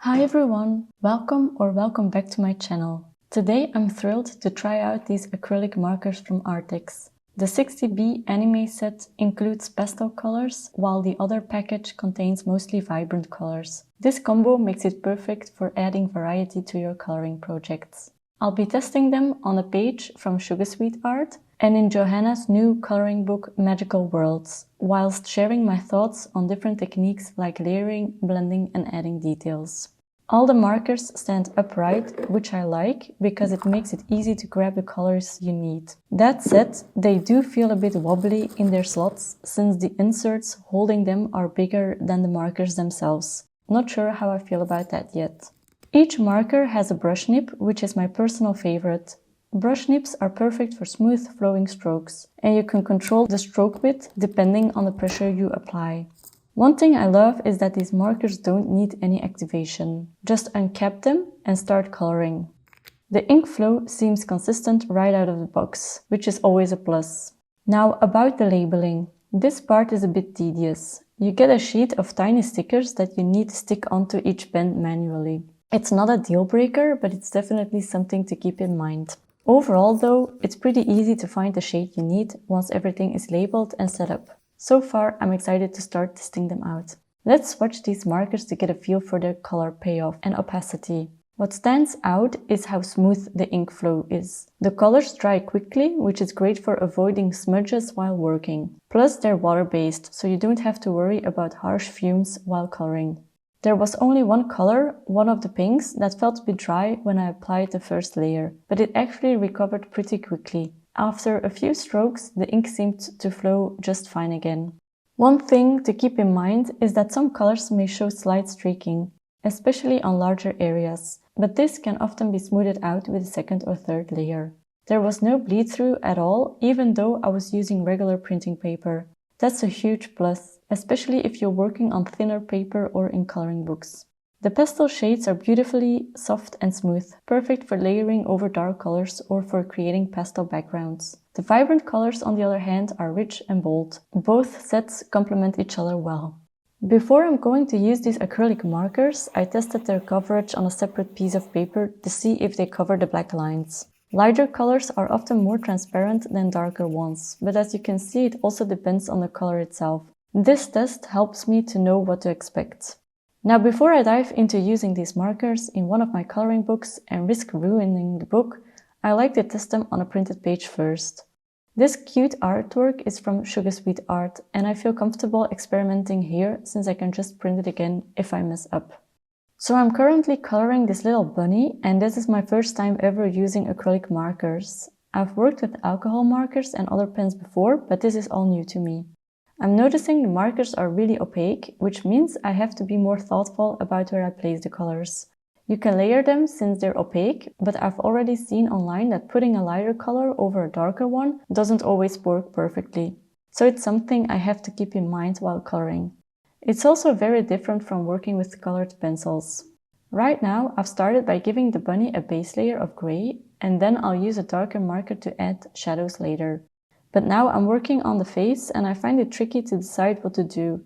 Hi everyone! Welcome back to my channel. Today I'm thrilled to try out these acrylic markers from Artix. The 60B anime set includes pastel colors, while the other package contains mostly vibrant colors. This combo makes it perfect for adding variety to your coloring projects. I'll be testing them on a page from SugahSweetArt and in Johanna's new coloring book Magical Worlds, whilst sharing my thoughts on different techniques like layering, blending and adding details. All the markers stand upright, which I like because it makes it easy to grab the colors you need. That said, they do feel a bit wobbly in their slots since the inserts holding them are bigger than the markers themselves. Not sure how I feel about that yet. Each marker has a brush nib, which is my personal favorite. Brush nibs are perfect for smooth flowing strokes, and you can control the stroke width depending on the pressure you apply. One thing I love is that these markers don't need any activation. Just uncap them and start coloring. The ink flow seems consistent right out of the box, which is always a plus. Now about the labeling. This part is a bit tedious. You get a sheet of tiny stickers that you need to stick onto each pen manually. It's not a deal breaker, but it's definitely something to keep in mind. Overall though, it's pretty easy to find the shade you need once everything is labeled and set up. So far, I'm excited to start testing them out. Let's swatch these markers to get a feel for their color payoff and opacity. What stands out is how smooth the ink flow is. The colors dry quickly, which is great for avoiding smudges while working. Plus, they're water-based, so you don't have to worry about harsh fumes while coloring. There was only one color, one of the pinks, that felt a bit dry when I applied the first layer, but it actually recovered pretty quickly. After a few strokes, the ink seemed to flow just fine again. One thing to keep in mind is that some colors may show slight streaking, especially on larger areas, but this can often be smoothed out with a second or third layer. There was no bleed through at all, even though I was using regular printing paper. That's a huge plus, especially if you're working on thinner paper or in coloring books. The pastel shades are beautifully soft and smooth, perfect for layering over dark colors or for creating pastel backgrounds. The vibrant colors, on the other hand, are rich and bold. Both sets complement each other well. Before I'm going to use these acrylic markers, I tested their coverage on a separate piece of paper to see if they cover the black lines. Lighter colors are often more transparent than darker ones, but as you can see, it also depends on the color itself. This test helps me to know what to expect. Now, before I dive into using these markers in one of my coloring books and risk ruining the book, I like to test them on a printed page first. This cute artwork is from SugahSweetArt, and I feel comfortable experimenting here since I can just print it again if I mess up. So I'm currently coloring this little bunny, and this is my first time ever using acrylic markers. I've worked with alcohol markers and other pens before, but this is all new to me. I'm noticing the markers are really opaque, which means I have to be more thoughtful about where I place the colors. You can layer them since they're opaque, but I've already seen online that putting a lighter color over a darker one doesn't always work perfectly. So it's something I have to keep in mind while coloring. It's also very different from working with colored pencils. Right now, I've started by giving the bunny a base layer of gray, and then I'll use a darker marker to add shadows later. But now I'm working on the face and I find it tricky to decide what to do.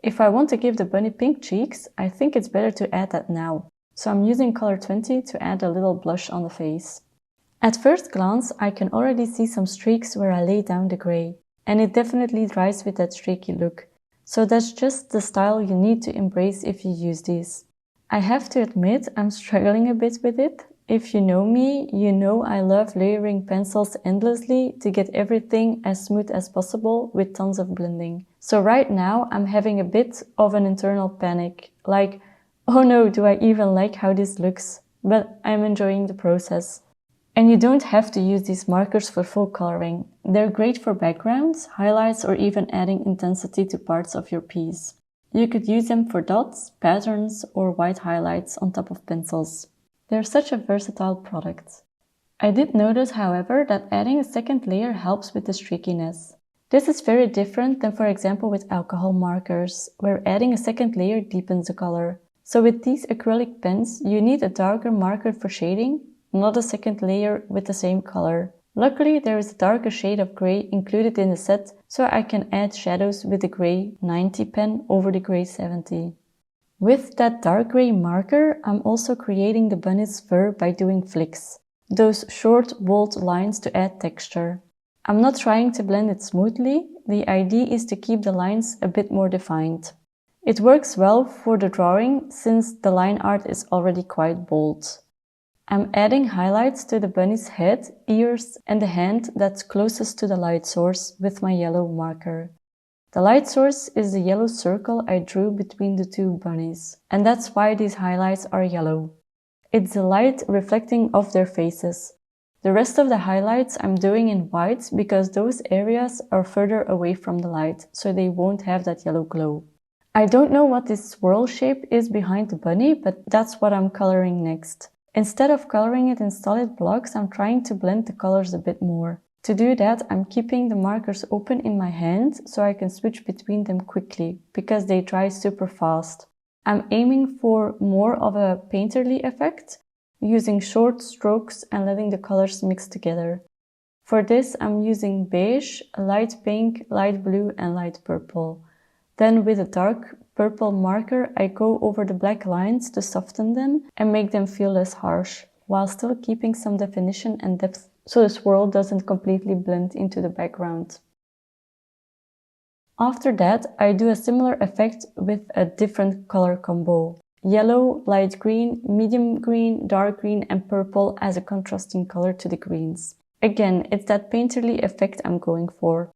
If I want to give the bunny pink cheeks, I think it's better to add that now. So I'm using color 20 to add a little blush on the face. At first glance, I can already see some streaks where I lay down the gray, and it definitely dries with that streaky look. So that's just the style you need to embrace if you use these. I have to admit I'm struggling a bit with it. If you know me, you know I love layering pencils endlessly to get everything as smooth as possible with tons of blending. So right now I'm having a bit of an internal panic, like, oh no, do I even like how this looks? But I'm enjoying the process. And you don't have to use these markers for full coloring. They're great for backgrounds, highlights, or even adding intensity to parts of your piece. You could use them for dots, patterns, or white highlights on top of pencils. They're such a versatile product. I did notice, however, that adding a second layer helps with the streakiness. This is very different than, for example, with alcohol markers, where adding a second layer deepens the color. So with these acrylic pens, you need a darker marker for shading, not a second layer with the same color. Luckily, there is a darker shade of gray included in the set, so I can add shadows with the gray 90 pen over the gray 70. With that dark gray marker, I'm also creating the bunny's fur by doing flicks, those short, bold lines to add texture. I'm not trying to blend it smoothly, the idea is to keep the lines a bit more defined. It works well for the drawing since the line art is already quite bold. I'm adding highlights to the bunny's head, ears, and the hand that's closest to the light source with my yellow marker. The light source is the yellow circle I drew between the two bunnies, and that's why these highlights are yellow. It's the light reflecting off their faces. The rest of the highlights I'm doing in white because those areas are further away from the light, so they won't have that yellow glow. I don't know what this swirl shape is behind the bunny, but that's what I'm coloring next. Instead of coloring it in solid blocks, I'm trying to blend the colors a bit more. To do that, I'm keeping the markers open in my hand so I can switch between them quickly, because they dry super fast. I'm aiming for more of a painterly effect, using short strokes and letting the colors mix together. For this, I'm using beige, light pink, light blue, and light purple. Then with a dark purple marker, I go over the black lines to soften them and make them feel less harsh, while still keeping some definition and depth so the swirl doesn't completely blend into the background. After that, I do a similar effect with a different color combo. Yellow, light green, medium green, dark green, and purple as a contrasting color to the greens. Again, it's that painterly effect I'm going for.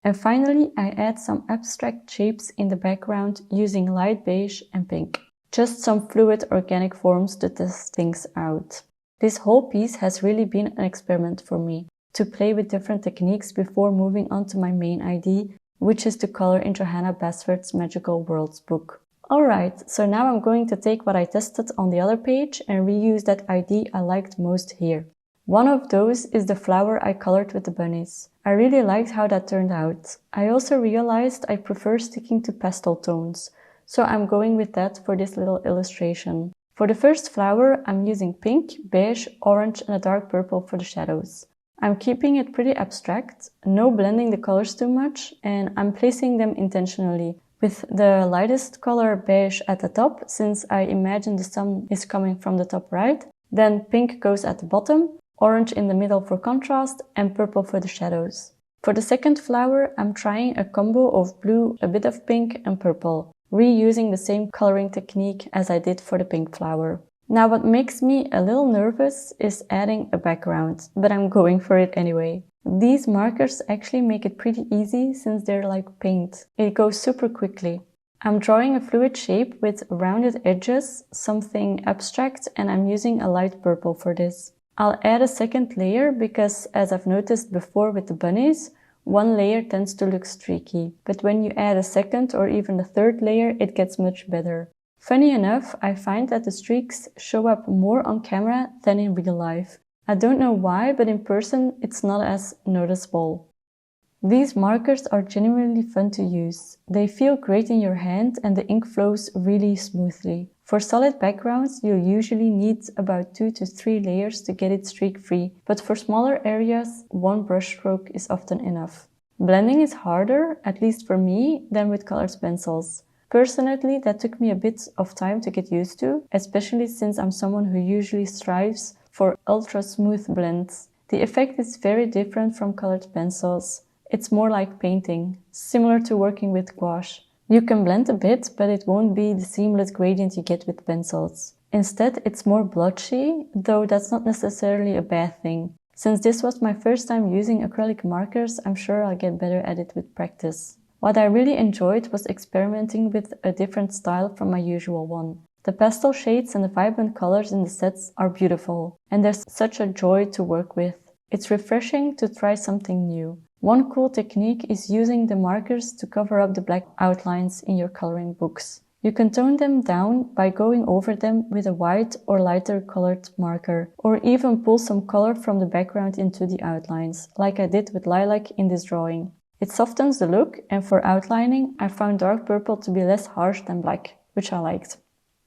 And finally, I add some abstract shapes in the background using light beige and pink. Just some fluid organic forms to test things out. This whole piece has really been an experiment for me, to play with different techniques before moving on to my main idea, which is to color in Johanna Basford's Magical Worlds book. Alright, so now I'm going to take what I tested on the other page and reuse that idea I liked most here. One of those is the flower I colored with the bunnies. I really liked how that turned out. I also realized I prefer sticking to pastel tones, so I'm going with that for this little illustration. For the first flower, I'm using pink, beige, orange, and a dark purple for the shadows. I'm keeping it pretty abstract, no blending the colors too much, and I'm placing them intentionally, with the lightest color beige at the top, since I imagine the sun is coming from the top right. Then pink goes at the bottom, orange in the middle for contrast, and purple for the shadows. For the second flower, I'm trying a combo of blue, a bit of pink, and purple, reusing the same coloring technique as I did for the pink flower. Now what makes me a little nervous is adding a background, but I'm going for it anyway. These markers actually make it pretty easy since they're like paint. It goes super quickly. I'm drawing a fluid shape with rounded edges, something abstract, and I'm using a light purple for this. I'll add a second layer because, as I've noticed before with the bunnies, one layer tends to look streaky, but when you add a second or even a third layer, it gets much better. Funny enough, I find that the streaks show up more on camera than in real life. I don't know why, but in person it's not as noticeable. These markers are genuinely fun to use. They feel great in your hand and the ink flows really smoothly. For solid backgrounds, you'll usually need about 2 to 3 layers to get it streak-free, but for smaller areas, one brushstroke is often enough. Blending is harder, at least for me, than with colored pencils. Personally, that took me a bit of time to get used to, especially since I'm someone who usually strives for ultra-smooth blends. The effect is very different from colored pencils. It's more like painting, similar to working with gouache. You can blend a bit, but it won't be the seamless gradient you get with pencils. Instead, it's more blotchy, though that's not necessarily a bad thing. Since this was my first time using acrylic markers, I'm sure I'll get better at it with practice. What I really enjoyed was experimenting with a different style from my usual one. The pastel shades and the vibrant colors in the sets are beautiful, and there's such a joy to work with. It's refreshing to try something new. One cool technique is using the markers to cover up the black outlines in your coloring books. You can tone them down by going over them with a white or lighter colored marker, or even pull some color from the background into the outlines, like I did with lilac in this drawing. It softens the look, and for outlining, I found dark purple to be less harsh than black, which I liked.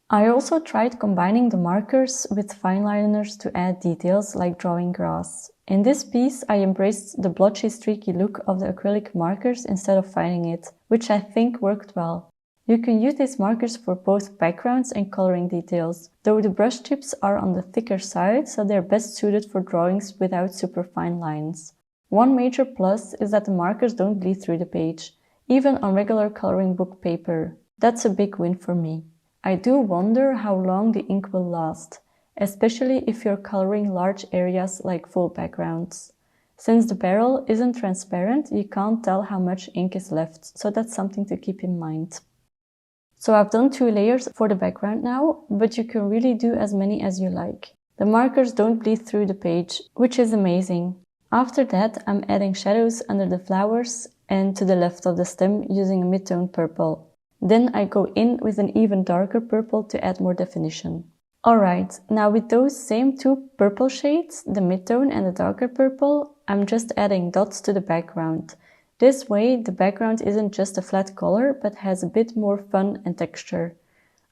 I also tried combining the markers with fine liners to add details like drawing grass. In this piece, I embraced the blotchy, streaky look of the acrylic markers instead of fighting it, which I think worked well. You can use these markers for both backgrounds and coloring details, though the brush tips are on the thicker side, so they're best suited for drawings without super fine lines. One major plus is that the markers don't bleed through the page, even on regular coloring book paper. That's a big win for me. I do wonder how long the ink will last, especially if you're coloring large areas like full backgrounds. Since the barrel isn't transparent, you can't tell how much ink is left, so that's something to keep in mind. So I've done 2 layers for the background now, but you can really do as many as you like. The markers don't bleed through the page, which is amazing. After that, I'm adding shadows under the flowers and to the left of the stem using a mid-tone purple. Then I go in with an even darker purple to add more definition. Alright, now with those same 2 purple shades, the mid-tone and the darker purple, I'm just adding dots to the background. This way, the background isn't just a flat color, but has a bit more fun and texture.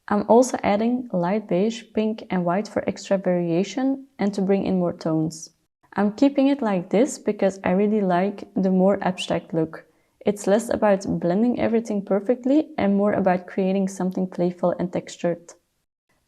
I'm also adding light beige, pink and white for extra variation and to bring in more tones. I'm keeping it like this because I really like the more abstract look. It's less about blending everything perfectly and more about creating something playful and textured.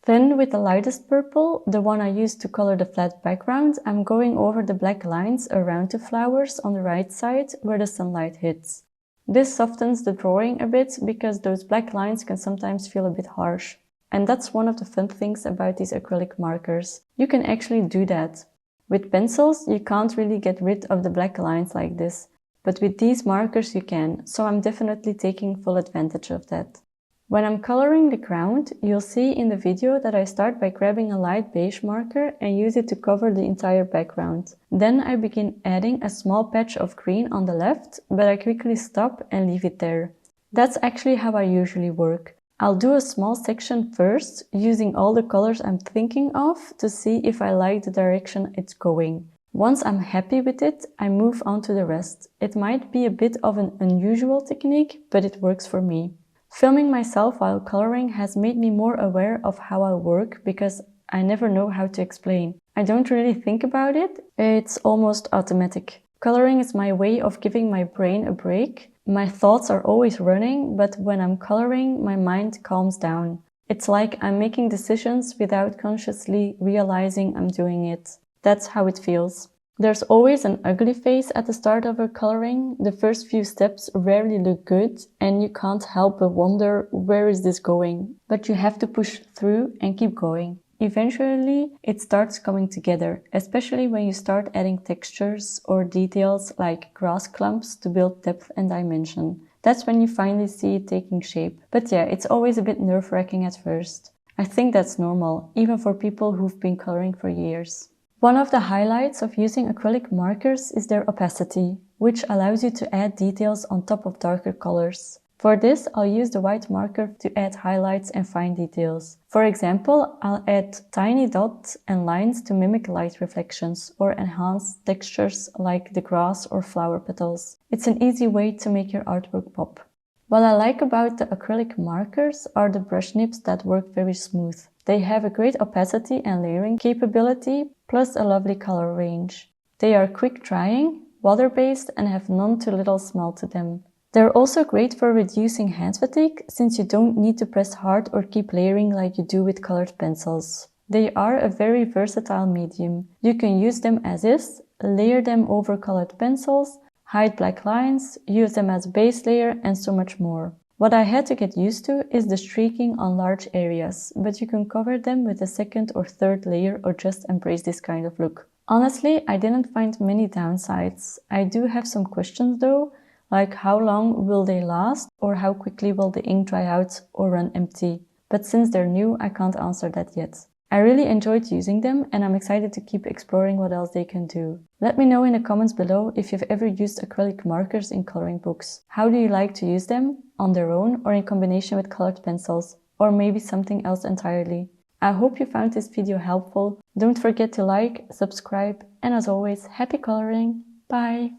Then with the lightest purple, the one I used to color the flat background, I'm going over the black lines around the flowers on the right side where the sunlight hits. This softens the drawing a bit because those black lines can sometimes feel a bit harsh. And that's one of the fun things about these acrylic markers. You can actually do that. With pencils, you can't really get rid of the black lines like this, but with these markers you can, so I'm definitely taking full advantage of that. When I'm coloring the ground, you'll see in the video that I start by grabbing a light beige marker and use it to cover the entire background. Then I begin adding a small patch of green on the left, but I quickly stop and leave it there. That's actually how I usually work. I'll do a small section first, using all the colors I'm thinking of to see if I like the direction it's going. Once I'm happy with it, I move on to the rest. It might be a bit of an unusual technique, but it works for me. Filming myself while coloring has made me more aware of how I work because I never know how to explain. I don't really think about it, it's almost automatic. Coloring is my way of giving my brain a break. My thoughts are always running, but when I'm coloring, my mind calms down. It's like I'm making decisions without consciously realizing I'm doing it. That's how it feels. There's always an ugly face at the start of a coloring. The first few steps rarely look good and you can't help but wonder, where is this going? But you have to push through and keep going. Eventually, it starts coming together, especially when you start adding textures or details like grass clumps to build depth and dimension. That's when you finally see it taking shape. But yeah, it's always a bit nerve-wracking at first. I think that's normal, even for people who've been coloring for years. One of the highlights of using acrylic markers is their opacity, which allows you to add details on top of darker colors. For this, I'll use the white marker to add highlights and fine details. For example, I'll add tiny dots and lines to mimic light reflections or enhance textures like the grass or flower petals. It's an easy way to make your artwork pop. What I like about the acrylic markers are the brush nibs that work very smooth. They have a great opacity and layering capability, plus a lovely color range. They are quick drying, water-based and have none too little smell to them. They're also great for reducing hand fatigue, since you don't need to press hard or keep layering like you do with colored pencils. They are a very versatile medium. You can use them as is, layer them over colored pencils, hide black lines, use them as base layer and so much more. What I had to get used to is the streaking on large areas, but you can cover them with a second or third layer or just embrace this kind of look. Honestly, I didn't find many downsides. I do have some questions though, like how long will they last or how quickly will the ink dry out or run empty. But since they're new, I can't answer that yet. I really enjoyed using them and I'm excited to keep exploring what else they can do. Let me know in the comments below if you've ever used acrylic markers in coloring books. How do you like to use them? On their own or in combination with colored pencils? Or maybe something else entirely? I hope you found this video helpful. Don't forget to like, subscribe, and as always, happy coloring! Bye!